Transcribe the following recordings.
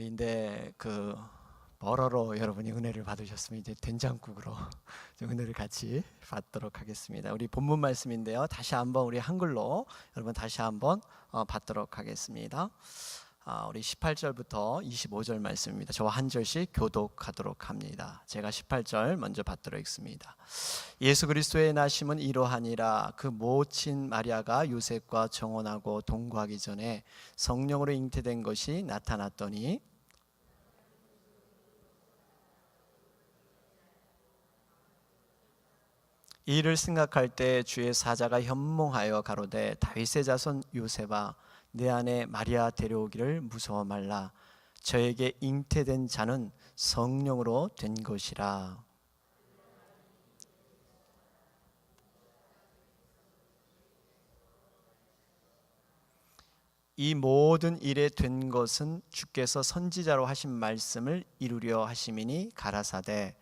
근데 버러로 여러분이 은혜를 받으셨으면 이제 된장국으로 좀 은혜를 같이 받도록 하겠습니다. 우리 본문 말씀인데요. 다시 한번 우리 한글로 여러분 다시 한번 받도록 하겠습니다. 우리 18절부터 25절 말씀입니다. 저와 한 절씩 교독하도록 합니다. 제가 18절 먼저 받도록 읽습니다. 예수 그리스도의 나심은 이러하니라. 그 모친 마리아가 요셉과 정혼하고 동거하기 전에 성령으로 잉태된 것이 나타났더니 이 일을 생각할 때 주의 사자가 현몽하여 가로되 다윗의 자손 요셉아 내 안에 마리아 데려오기를 무서워 말라. 저에게 잉태된 자는 성령으로 된 것이라. 이 모든 일에 된 것은 주께서 선지자로 하신 말씀을 이루려 하심이니 가라사대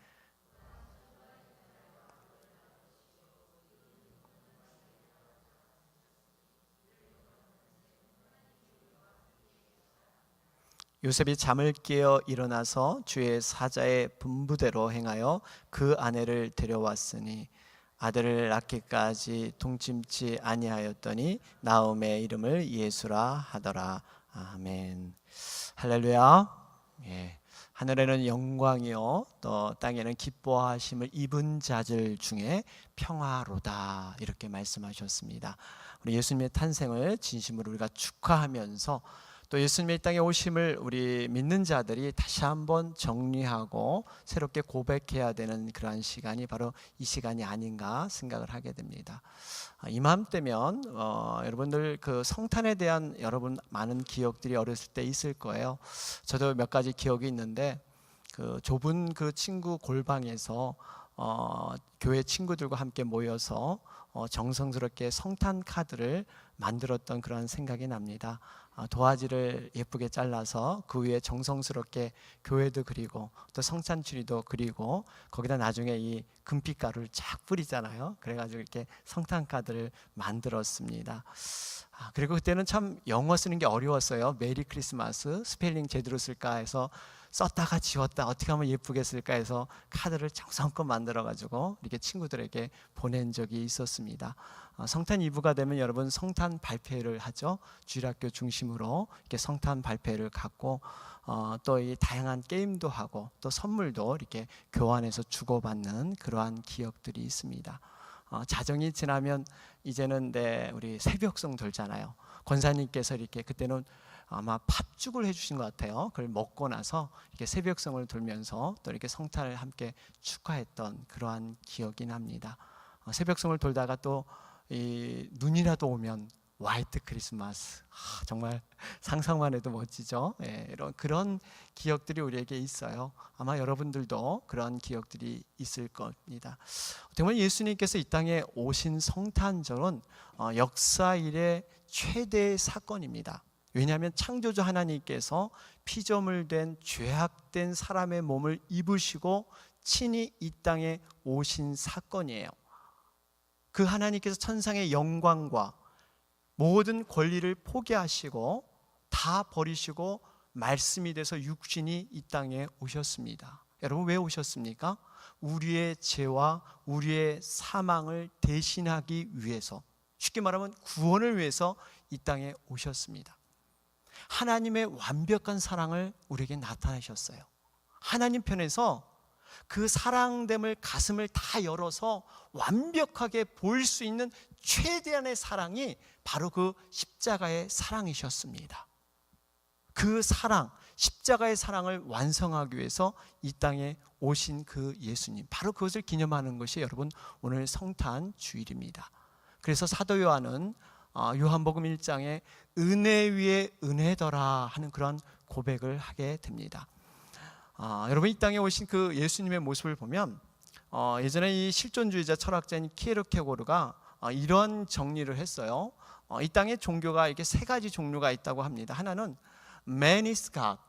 요셉이 잠을 깨어 일어나서 주의 사자의 분부대로 행하여 그 아내를 데려왔으니 아들을 낳기까지 동침치 아니하였더니 나음의 이름을 예수라 하더라. 아멘. 할렐루야. 예. 하늘에는 영광이요 또 땅에는 기뻐하심을 입은 자들 중에 평화로다 이렇게 말씀하셨습니다. 우리 예수님의 탄생을 진심으로 우리가 축하하면서 또 예수님의 땅에 오심을 우리 믿는 자들이 다시 한번 정리하고 새롭게 고백해야 되는 그러한 시간이 바로 이 시간이 아닌가 생각을 하게 됩니다. 이맘때면 여러분들 그 성탄에 대한 여러분 많은 기억들이 어렸을 때 있을 거예요. 저도 몇 가지 기억이 있는데 그 좁은 그 친구 골방에서 교회 친구들과 함께 모여서 정성스럽게 성탄 카드를 만들었던 그런 생각이 납니다. 도화지를 예쁘게 잘라서 그 위에 정성스럽게 교회도 그리고 또 성탄추리도 그리고 거기다 나중에 이 금빛가루를 쫙 뿌리잖아요. 그래가지고 이렇게 성탄 카드를 만들었습니다. 그리고 그때는 참 영어 쓰는 게 어려웠어요. 메리 크리스마스 스펠링 제대로 쓸까 해서 썼다가 지웠다 어떻게 하면 예쁘게 쓸까 해서 카드를 정성껏 만들어가지고 이렇게 친구들에게 보낸 적이 있었습니다. 성탄 이브가 되면 여러분 성탄 발표회를 하죠. 주일학교 중심으로 이렇게 성탄 발표회를 갖고 또 이 다양한 게임도 하고 또 선물도 이렇게 교환해서 주고받는 그러한 기억들이 있습니다. 자정이 지나면 이제는 우리 새벽송 돌잖아요. 권사님께서 이렇게 그때는 아마 팥죽을 해주신 것 같아요. 그걸 먹고 나서 이렇게 새벽성을 돌면서 또 이렇게 성탄을 함께 축하했던 그러한 기억이 납니다. 새벽성을 돌다가 또 이 눈이라도 오면 화이트 크리스마스 정말 상상만 해도 멋지죠. 이런 그런 기억들이 우리에게 있어요. 아마 여러분들도 그런 기억들이 있을 겁니다. 정말 예수님께서 이 땅에 오신 성탄절은 역사 이래 최대의 사건입니다. 왜냐하면 창조주 하나님께서 피조물 된 죄악된 사람의 몸을 입으시고 친히 이 땅에 오신 사건이에요. 그 하나님께서 천상의 영광과 모든 권리를 포기하시고 다 버리시고 말씀이 돼서 육신이 이 땅에 오셨습니다. 여러분 왜 오셨습니까? 우리의 죄와 우리의 사망을 대신하기 위해서, 쉽게 말하면 구원을 위해서 이 땅에 오셨습니다. 하나님의 완벽한 사랑을 우리에게 나타내셨어요. 하나님 편에서 그 사랑됨을 가슴을 다 열어서 완벽하게 볼 수 있는 최대한의 사랑이 바로 그 십자가의 사랑이셨습니다. 그 사랑, 십자가의 사랑을 완성하기 위해서 이 땅에 오신 그 예수님, 바로 그것을 기념하는 것이 여러분 오늘 성탄 주일입니다. 그래서 사도 요한은 요한복음 1장에 은혜 위에 은혜더라 하는 그런 고백을 하게 됩니다. 여러분 이 땅에 오신 그 예수님의 모습을 보면 예전에 이 실존주의자 철학자인 키에르케고르가 이런 정리를 했어요. 이 땅에 종교가 이렇게 세 가지 종류가 있다고 합니다. 하나는 Man is God,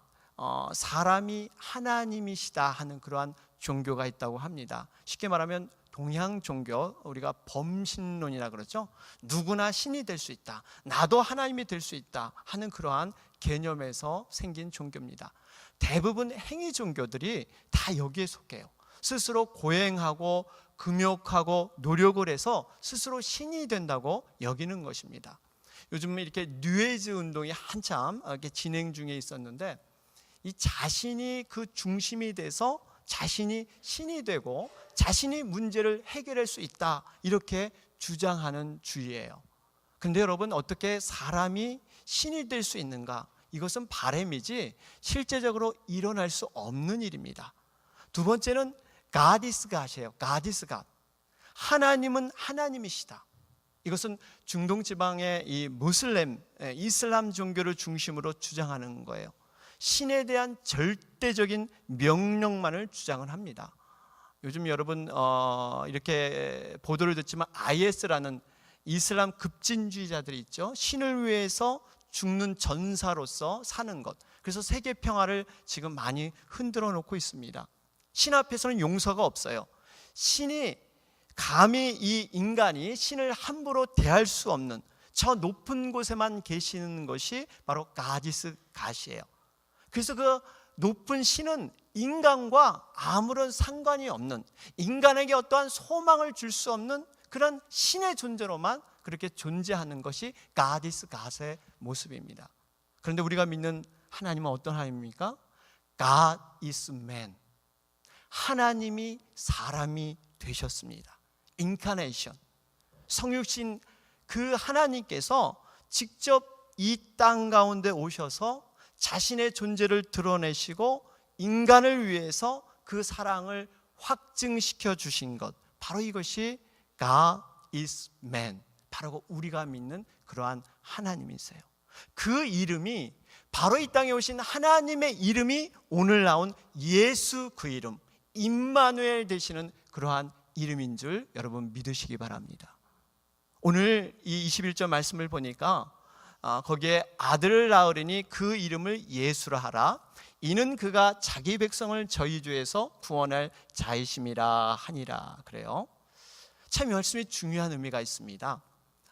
사람이 하나님이시다 하는 그러한 종교가 있다고 합니다. 쉽게 말하면 동양 종교, 우리가 범신론이라 그러죠. 누구나 신이 될 수 있다, 나도 하나님이 될 수 있다 하는 그러한 개념에서 생긴 종교입니다. 대부분 행위 종교들이 다 여기에 속해요. 스스로 고행하고 금욕하고 노력을 해서 스스로 신이 된다고 여기는 것입니다. 요즘 이렇게 뉴에이지 운동이 한참 이렇게 진행 중에 있었는데, 이 자신이 그 중심이 돼서 자신이 신이 되고 자신이 문제를 해결할 수 있다, 이렇게 주장하는 주의예요. 그런데 여러분, 어떻게 사람이 신이 될 수 있는가? 이것은 바람이지 실제적으로 일어날 수 없는 일입니다. 두 번째는 God is God이에요. God is God. 하나님은 하나님이시다. 이것은 중동 지방의 이 무슬림, 이슬람 종교를 중심으로 주장하는 거예요. 신에 대한 절대적인 명령만을 주장을 합니다. 요즘 여러분 이렇게 보도를 듣지만 IS라는 이슬람 급진주의자들이 있죠. 신을 위해서 죽는 전사로서 사는 것. 그래서 세계 평화를 지금 많이 흔들어 놓고 있습니다. 신 앞에서는 용서가 없어요. 신이 감히 이 인간이 신을 함부로 대할 수 없는 저 높은 곳에만 계시는 것이 바로 가디스 갓이에요. 그래서 그 높은 신은 인간과 아무런 상관이 없는, 인간에게 어떠한 소망을 줄 수 없는 그런 신의 존재로만 그렇게 존재하는 것이 가디스 갓의 모습입니다. 그런데 우리가 믿는 하나님은 어떤 하나님입니까? God is man. 하나님이 사람이 되셨습니다. 인카네이션. 성육신 그 하나님께서 직접 이 땅 가운데 오셔서 자신의 존재를 드러내시고 인간을 위해서 그 사랑을 확증시켜 주신 것, 바로 이것이 God is man, 바로 우리가 믿는 그러한 하나님이세요. 그 이름이, 바로 이 땅에 오신 하나님의 이름이 오늘 나온 예수 그 이름, 임마누엘 되시는 그러한 이름인 줄 여러분 믿으시기 바랍니다. 오늘 이 21절 말씀을 보니까 거기에 아들을 낳으리니 그 이름을 예수라 하라. 이는 그가 자기 백성을 저희 죄에서 구원할 자이심이라 하니라. 그래요. 참 이 말씀이 중요한 의미가 있습니다.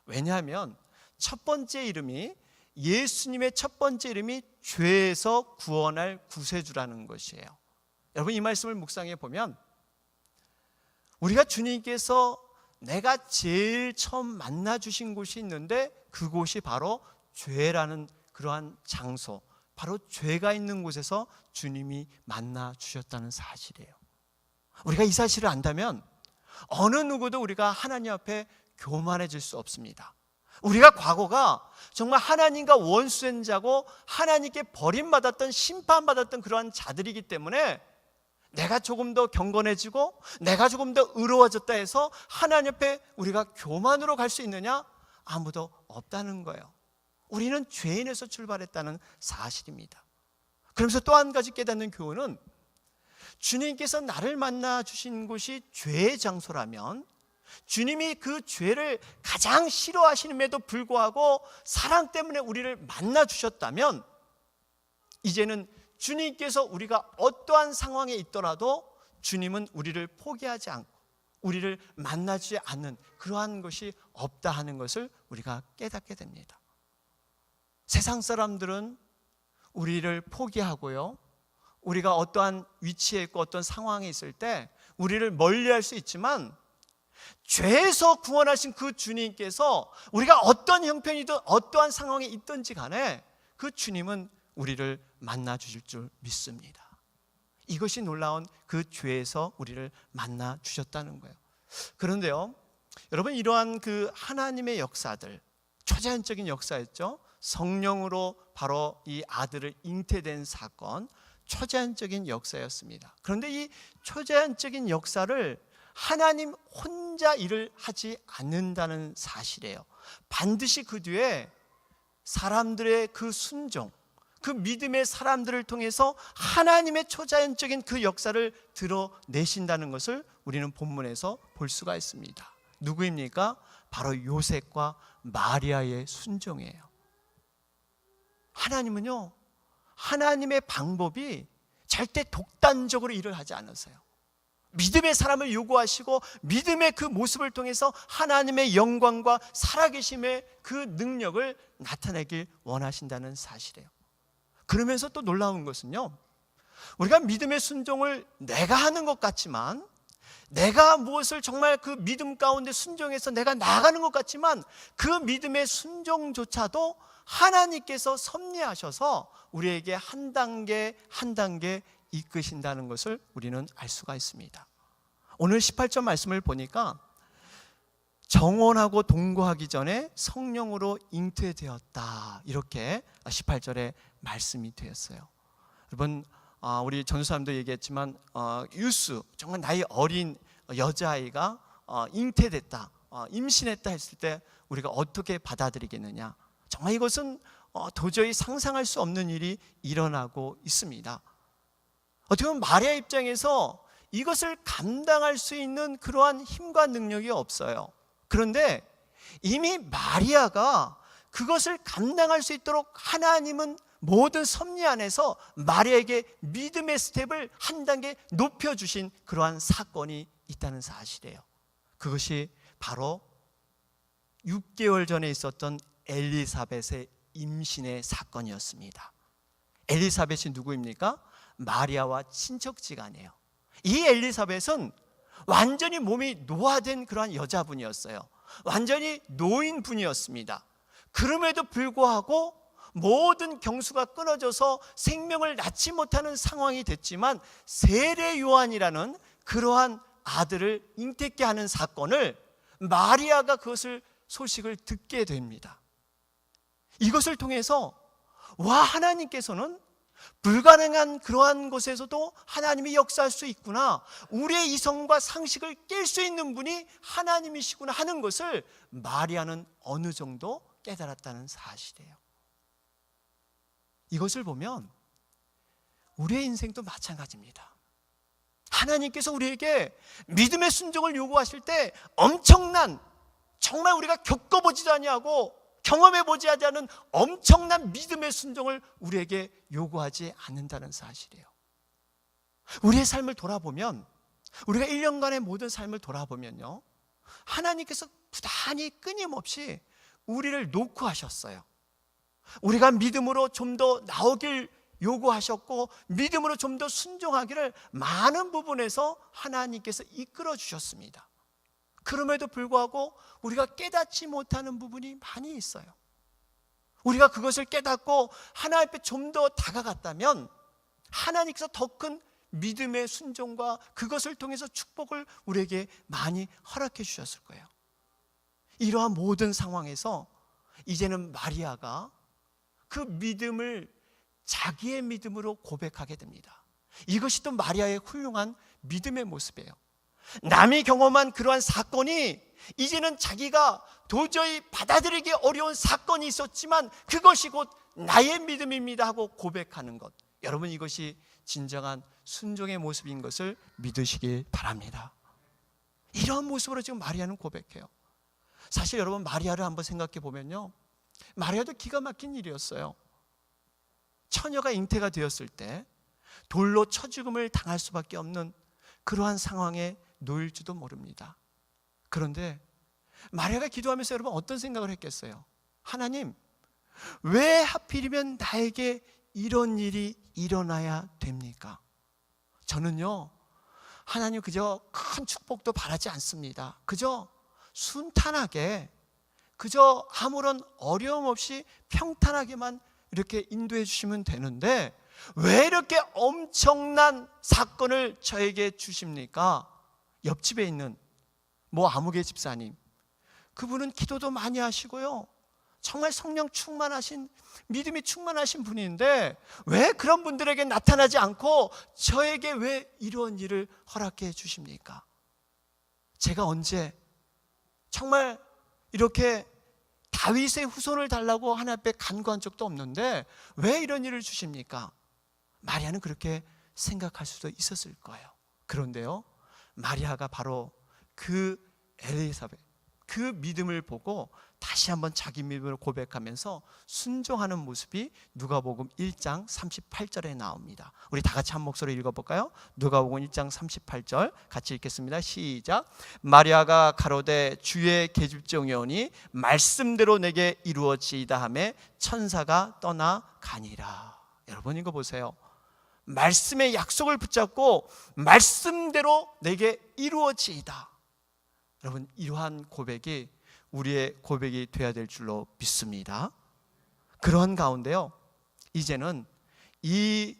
왜냐하면 첫 번째 이름이, 예수님의 첫 번째 이름이 죄에서 구원할 구세주라는 것이에요. 여러분, 이 말씀을 묵상해 보면 우리가 주님께서 내가 제일 처음 만나 주신 곳이 있는데 그곳이 바로 죄라는 그러한 장소, 바로 죄가 있는 곳에서 주님이 만나 주셨다는 사실이에요. 우리가 이 사실을 안다면 어느 누구도 우리가 하나님 앞에 교만해질 수 없습니다. 우리가 과거가 정말 하나님과 원수된 자고 하나님께 버림받았던, 심판받았던 그러한 자들이기 때문에 내가 조금 더 경건해지고 내가 조금 더 의로워졌다 해서 하나님 앞에 우리가 교만으로 갈 수 있느냐? 아무도 없다는 거예요. 우리는 죄인에서 출발했다는 사실입니다. 그러면서 또 한 가지 깨닫는 교훈은, 주님께서 나를 만나 주신 곳이 죄의 장소라면 주님이 그 죄를 가장 싫어하시는데도 불구하고 사랑 때문에 우리를 만나 주셨다면, 이제는 주님께서 우리가 어떠한 상황에 있더라도 주님은 우리를 포기하지 않고 우리를 만나지 않는 그러한 것이 없다 하는 것을 우리가 깨닫게 됩니다. 세상 사람들은 우리를 포기하고요, 우리가 어떠한 위치에 있고 어떤 상황에 있을 때 우리를 멀리할 수 있지만, 죄에서 구원하신 그 주님께서 우리가 어떤 형편이든 어떠한 상황에 있든지 간에 그 주님은 우리를 만나 주실 줄 믿습니다. 이것이 놀라운 그 죄에서 우리를 만나 주셨다는 거예요. 그런데요, 여러분, 이러한 그 하나님의 역사들, 초자연적인 역사였죠. 성령으로 바로 이 아들을 잉태된 사건, 초자연적인 역사였습니다. 그런데 이 초자연적인 역사를 하나님 혼자 일을 하지 않는다는 사실이에요. 반드시 그 뒤에 사람들의 그 순종, 그 믿음의 사람들을 통해서 하나님의 초자연적인 그 역사를 드러내신다는 것을 우리는 본문에서 볼 수가 있습니다. 누구입니까? 바로 요셉과 마리아의 순종이에요. 하나님은요, 하나님의 방법이 절대 독단적으로 일을 하지 않으세요. 믿음의 사람을 요구하시고 믿음의 그 모습을 통해서 하나님의 영광과 살아계심의 그 능력을 나타내길 원하신다는 사실이에요. 그러면서 또 놀라운 것은요, 우리가 믿음의 순종을 내가 하는 것 같지만, 내가 무엇을 정말 그 믿음 가운데 순종해서 내가 나아가는 것 같지만, 그 믿음의 순종조차도 하나님께서 섭리하셔서 우리에게 한 단계 한 단계 이끄신다는 것을 우리는 알 수가 있습니다. 오늘 18절 말씀을 보니까 정원하고 동거하기 전에 성령으로 잉태되었다, 이렇게 18절에 말씀이 되었어요. 여러분, 우리 전도사님도 얘기했지만 유스, 정말 나이 어린 여자아이가 잉태됐다, 임신했다 했을 때 우리가 어떻게 받아들이겠느냐. 정말 이것은 도저히 상상할 수 없는 일이 일어나고 있습니다. 어떻게 보면 마리아 입장에서 이것을 감당할 수 있는 그러한 힘과 능력이 없어요. 그런데 이미 마리아가 그것을 감당할 수 있도록 하나님은 모든 섭리 안에서 마리아에게 믿음의 스텝을 한 단계 높여주신 그러한 사건이 있다는 사실이에요. 그것이 바로 6개월 전에 있었던 엘리사벳의 임신의 사건이었습니다. 엘리사벳이 누구입니까? 마리아와 친척지간이에요. 이 엘리사벳은 완전히 몸이 노화된 그러한 여자분이었어요. 완전히 노인분이었습니다. 그럼에도 불구하고 모든 경수가 끊어져서 생명을 낳지 못하는 상황이 됐지만, 세례 요한이라는 그러한 아들을 잉태케 하는 사건을 마리아가 그것을 소식을 듣게 됩니다. 이것을 통해서 하나님께서는 불가능한 그러한 곳에서도 하나님이 역사할 수 있구나, 우리의 이성과 상식을 깰 수 있는 분이 하나님이시구나 하는 것을 마리아는 어느 정도 깨달았다는 사실이에요. 이것을 보면 우리의 인생도 마찬가지입니다. 하나님께서 우리에게 믿음의 순종을 요구하실 때 엄청난, 정말 우리가 겪어보지도 아니하고 경험해보지 않은 엄청난 믿음의 순종을 우리에게 요구하지 않는다는 사실이에요. 우리의 삶을 돌아보면, 우리가 1년간의 모든 삶을 돌아보면요, 하나님께서 부단히 끊임없이 우리를 놓고 하셨어요. 우리가 믿음으로 좀 더 나오길 요구하셨고, 믿음으로 좀 더 순종하기를 많은 부분에서 하나님께서 이끌어 주셨습니다. 그럼에도 불구하고 우리가 깨닫지 못하는 부분이 많이 있어요. 우리가 그것을 깨닫고 하나님 앞에 좀 더 다가갔다면 하나님께서 더 큰 믿음의 순종과 그것을 통해서 축복을 우리에게 많이 허락해 주셨을 거예요. 이러한 모든 상황에서 이제는 마리아가 그 믿음을 자기의 믿음으로 고백하게 됩니다. 이것이 또 마리아의 훌륭한 믿음의 모습이에요. 남이 경험한 그러한 사건이 이제는 자기가 도저히 받아들이기 어려운 사건이 있었지만 그것이 곧 나의 믿음입니다 하고 고백하는 것, 여러분, 이것이 진정한 순종의 모습인 것을 믿으시길 바랍니다. 이런 모습으로 지금 마리아는 고백해요. 사실 여러분, 마리아를 한번 생각해 보면요, 마리아도 기가 막힌 일이었어요. 처녀가 잉태가 되었을 때 돌로 쳐 죽음을 당할 수밖에 없는 그러한 상황에 놓일지도 모릅니다. 그런데 마리아가 기도하면서 여러분 어떤 생각을 했겠어요? 하나님, 왜 하필이면 나에게 이런 일이 일어나야 됩니까? 저는요, 하나님 그저 큰 축복도 바라지 않습니다. 그저 순탄하게, 그저 아무런 어려움 없이 평탄하게만 이렇게 인도해 주시면 되는데 왜 이렇게 엄청난 사건을 저에게 주십니까? 옆집에 있는 아무개 집사님, 그분은 기도도 많이 하시고요, 정말 성령 충만하신, 믿음이 충만하신 분인데 왜 그런 분들에게 나타나지 않고 저에게 왜 이런 일을 허락해 주십니까? 제가 언제 정말 이렇게 다윗의 후손을 달라고 하나님 앞에 간구한 적도 없는데 왜 이런 일을 주십니까? 마리아는 그렇게 생각할 수도 있었을 거예요. 그런데요, 마리아가 바로 그 엘리사벳, 그 믿음을 보고 다시 한번 자기 믿음을 고백하면서 순종하는 모습이 누가복음 1장 38절에 나옵니다. 우리 다 같이 한 목소리로 읽어볼까요? 누가복음 1장 38절 같이 읽겠습니다. 시작. 마리아가 가로되 주의 계집종이 오니 말씀대로 내게 이루어지이다 하매 천사가 떠나 가니라. 여러분, 이거 보세요. 말씀의 약속을 붙잡고 말씀대로 내게 이루어지이다. 여러분, 이러한 고백이 우리의 고백이 되어야 될 줄로 믿습니다. 그러한 가운데요, 이제는 이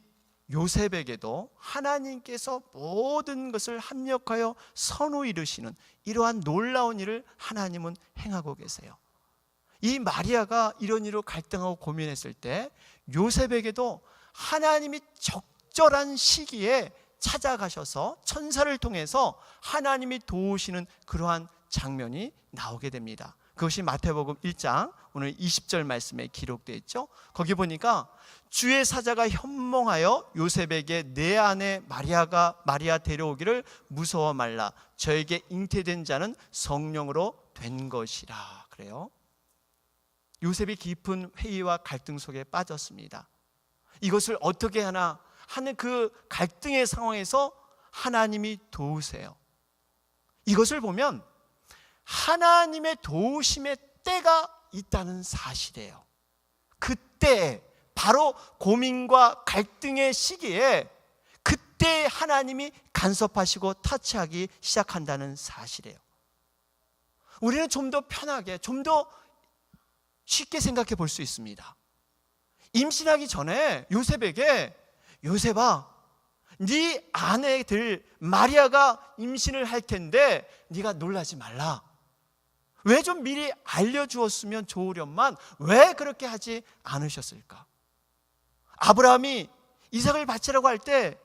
요셉에게도 하나님께서 모든 것을 합력하여 선후 이루시는 이러한 놀라운 일을 하나님은 행하고 계세요. 이 마리아가 이런 일로 갈등하고 고민했을 때 요셉에게도 하나님이 적절한 시기에 찾아가셔서 천사를 통해서 하나님이 도우시는 그러한 장면이 나오게 됩니다. 그것이 마태복음 1장 오늘 20절 말씀에 기록되어 있죠. 거기 보니까 주의 사자가 현몽하여 요셉에게 내 아내 마리아 데려오기를 무서워 말라. 저에게 잉태된 자는 성령으로 된 것이라. 그래요. 요셉이 깊은 회의와 갈등 속에 빠졌습니다. 이것을 어떻게 하나 하는 그 갈등의 상황에서 하나님이 도우세요. 이것을 보면 하나님의 도우심의 때가 있다는 사실이에요. 그때 바로 고민과 갈등의 시기에 그때 하나님이 간섭하시고 터치하기 시작한다는 사실이에요. 우리는 좀 더 편하게, 좀 더 쉽게 생각해 볼 수 있습니다. 임신하기 전에 요셉에게, 요셉아, 네 아내들 마리아가 임신을 할 텐데 네가 놀라지 말라. 왜 좀 미리 알려주었으면 좋으련만 왜 그렇게 하지 않으셨을까? 아브라함이 이삭을 바치라고 할 때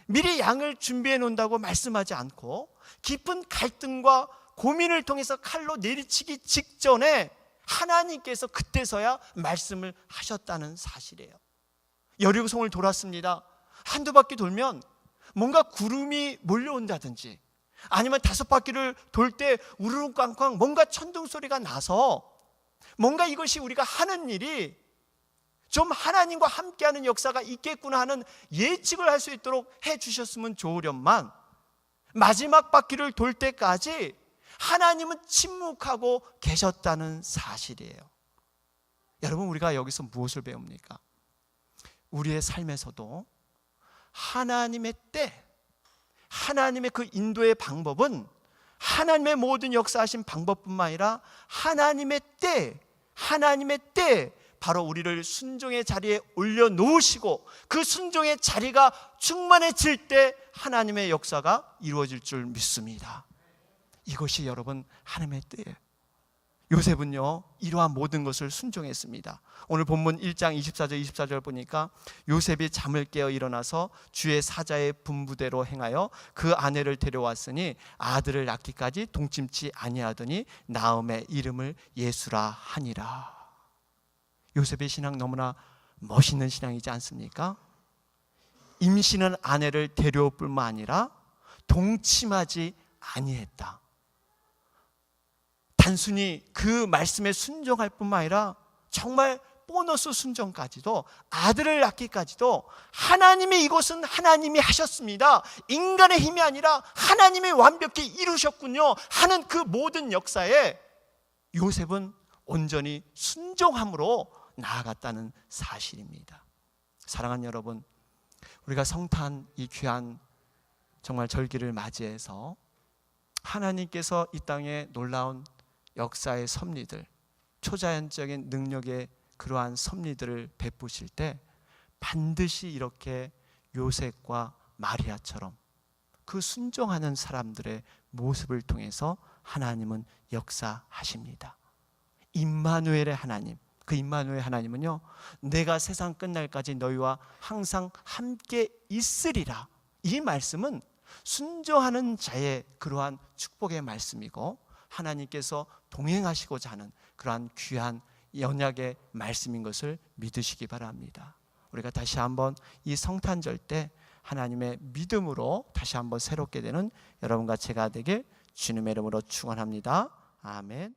미리 양을 준비해 놓는다고 말씀하지 않고 깊은 갈등과 고민을 통해서 칼로 내리치기 직전에 하나님께서 그때서야 말씀을 하셨다는 사실이에요. 여리고성을 돌았습니다. 한두 바퀴 돌면 뭔가 구름이 몰려온다든지 아니면 5바퀴를 돌 때 우르릉 꽝꽝 뭔가 천둥 소리가 나서 뭔가 이것이 우리가 하는 일이 좀 하나님과 함께하는 역사가 있겠구나 하는 예측을 할 수 있도록 해주셨으면 좋으련만 마지막 바퀴를 돌 때까지 하나님은 침묵하고 계셨다는 사실이에요. 여러분, 우리가 여기서 무엇을 배웁니까? 우리의 삶에서도 하나님의 때, 하나님의 그 인도의 방법은 하나님의 모든 역사하신 방법뿐만 아니라 하나님의 때 바로 우리를 순종의 자리에 올려놓으시고 그 순종의 자리가 충만해질 때 하나님의 역사가 이루어질 줄 믿습니다. 이것이 여러분 하나님의 때예요. 요셉은요, 이러한 모든 것을 순종했습니다. 오늘 본문 1장 24절 보니까 요셉이 잠을 깨어 일어나서 주의 사자의 분부대로 행하여 그 아내를 데려왔으니 아들을 낳기까지 동침치 아니하더니 나음의 이름을 예수라 하니라. 요셉의 신앙 너무나 멋있는 신앙이지 않습니까? 임신한 아내를 데려올 뿐만 아니라 동침하지 아니했다. 단순히 그 말씀에 순종할 뿐만 아니라 정말 보너스 순종까지도, 아들을 낳기까지도 하나님이, 이것은 하나님이 하셨습니다, 인간의 힘이 아니라 하나님이 완벽히 이루셨군요 하는 그 모든 역사에 요셉은 온전히 순종함으로 나아갔다는 사실입니다. 사랑하는 여러분, 우리가 성탄 이 귀한 정말 절기를 맞이해서 하나님께서 이 땅에 놀라운 역사의 섭리들, 초자연적인 능력의 그러한 섭리들을 베푸실 때 반드시 이렇게 요셉과 마리아처럼 그 순종하는 사람들의 모습을 통해서 하나님은 역사하십니다. 임마누엘의 하나님, 그 임마누엘 하나님은요, 내가 세상 끝날까지 너희와 항상 함께 있으리라. 이 말씀은 순종하는 자의 그러한 축복의 말씀이고 하나님께서 동행하시고자 하는 그러한 귀한 언약의 말씀인 것을 믿으시기 바랍니다. 우리가 다시 한번 이 성탄절 때 하나님의 믿음으로 다시 한번 새롭게 되는 여러분과 제가 되길 주님의 이름으로 축원합니다. 아멘.